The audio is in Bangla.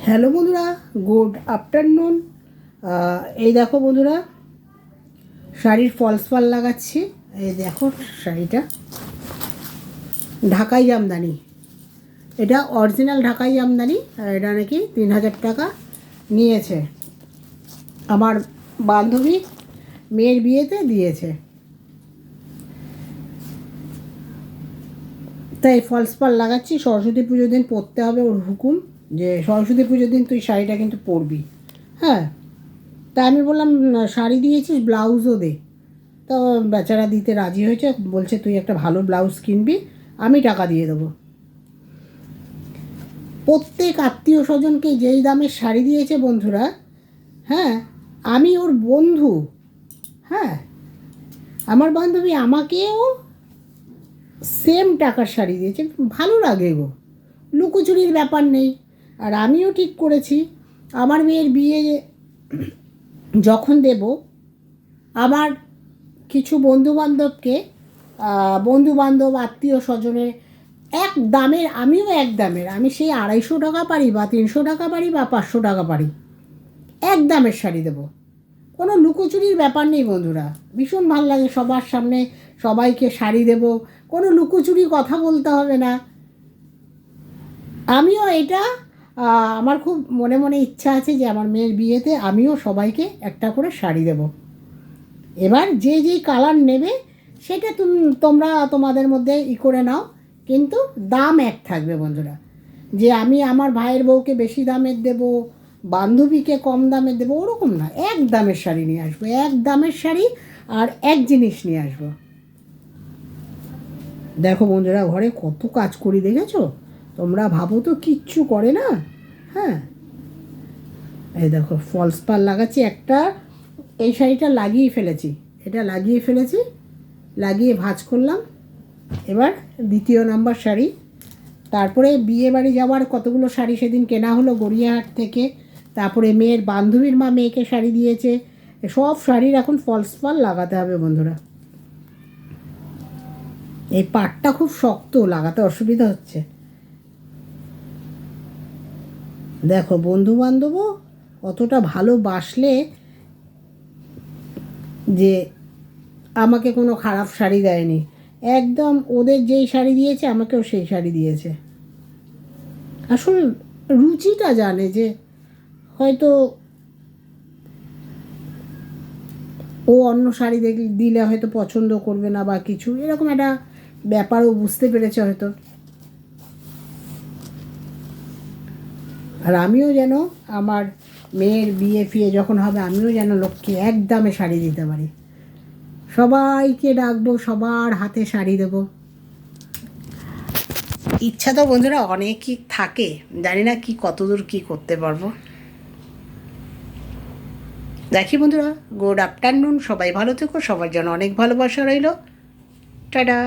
হ্যালো বন্ধুরা, গুড আফটারনুন। এই দেখো বন্ধুরা, শাড়ির ফলস পাল লাগাচ্ছি। এই দেখো শাড়িটা ঢাকাই জামদানি, এটা অরিজিনাল ঢাকাই জামদানি। এটা নাকি 3000 টাকা নিয়েছে, আমার বান্ধবী মেয়ের বিয়েতে দিয়েছে। তাই ফলস পাল লাগাচ্ছি। সরস্বতী পুজোর দিন পরতে হবে, ওর হুকুম যে সরস্বতী পুজোর দিন তুই শাড়িটা কিন্তু পরবি। হ্যাঁ, তা আমি বললাম শাড়ি দিয়েছিস, ব্লাউজও দে। তো বেচারা দিতে রাজি হয়েছে, বলছে তুই একটা ভালো ব্লাউজ কিনবি, আমি টাকা দিয়ে দেবো। প্রত্যেক আত্মীয় স্বজনকে যেই দামের শাড়ি দিয়েছে বন্ধুরা, হ্যাঁ, আমি ওর বন্ধু, হ্যাঁ, আমার বান্ধবী আমাকেও সেম টাকার শাড়ি দিয়েছে। ভালো লাগে গো, লুকোচুরির ব্যাপার নেই। আর আমিও ঠিক করেছি, আমার মেয়ের বিয়ে যখন দেব, আমার কিছু বন্ধুবান্ধবকে, বন্ধুবান্ধব আত্মীয় স্বজনের এক দামের, আমিও এক দামের, আমি সেই 250 টাকা পারি বা 300 টাকা পারি বা 500 টাকা পারি, এক দামের শাড়ি দেবো। কোনো লুকোচুরির ব্যাপার নেই বন্ধুরা। ভীষণ ভালো লাগে সবার সামনে সবাইকে শাড়ি দেব, কোনো লুকোচুরি কথা বলতে হবে না। আমিও এটা আমার খুব মনে মনে ইচ্ছা আছে যে আমার মেয়ের বিয়েতে আমিও সবাইকে একটা করে শাড়ি দেব। এবার যে যেই কালার নেবে সেটা তোমরা তোমাদের মধ্যে করে নাও, কিন্তু দাম এক থাকবে বন্ধুরা। যে আমি আমার ভাইয়ের বউকে বেশি দামের দেব, বান্ধবীকে কম দামের দেবো, ওরকম না। এক দামের শাড়ি নিয়ে আসবো, এক দামের শাড়ি আর এক জিনিস নিয়ে আসবো। দেখো বন্ধুরা, ঘরে কত কাজ করি দেখেছো? তোমরা ভাবো তো কিচ্ছু করে না। হ্যাঁ, এই দেখো ফলস পাল লাগাচ্ছি একটা। এই শাড়িটা লাগিয়ে ফেলেছি, এটা লাগিয়ে ফেলেছি, লাগিয়ে ভাঁজ করলাম। এবার দ্বিতীয় নাম্বার শাড়ি। তারপরে বিয়ে বাড়ি যাওয়ার কতগুলো শাড়ি সেদিন কেনা হলো গড়িয়াহাট থেকে। তারপরে মেয়ের বান্ধবীর মা মেয়েকে শাড়ি দিয়েছে। সব শাড়ির এখন ফলস পাল লাগাতে হবে বন্ধুরা। এই পাটটা খুব শক্ত, লাগাতে অসুবিধা হচ্ছে। দেখো বন্ধু বান্ধবও অতটা ভালোবাসলে যে আমাকে কোনো খারাপ শাড়ি দেয়নি, একদম ওদের যেই শাড়ি দিয়েছে আমাকেও সেই শাড়ি দিয়েছে। আসলে রুচিটা জানে যে হয়তো ও অন্য শাড়ি দিলে হয়তো পছন্দ করবে না বা কিছু, এরকম একটা ব্যাপারও বুঝতে পেরেছে হয়তো। আর আমিও যেন আমার মেয়ের বিয়ে ফিয়ে যখন হবে, আমিও যেন লোককে এক দামে শাড়ি দিতে পারি। সবাইকে ডাকবো, সবার হাতে শাড়ি দেবো। ইচ্ছা তো বন্ধুরা অনেকই থাকে, জানি না কি কতদূর কি করতে পারবো। দেখি বন্ধুরা, গুড আফটারনুন, সবাই ভালো থেকো, সবার জন্য অনেক ভালোবাসা রইল। টাটা।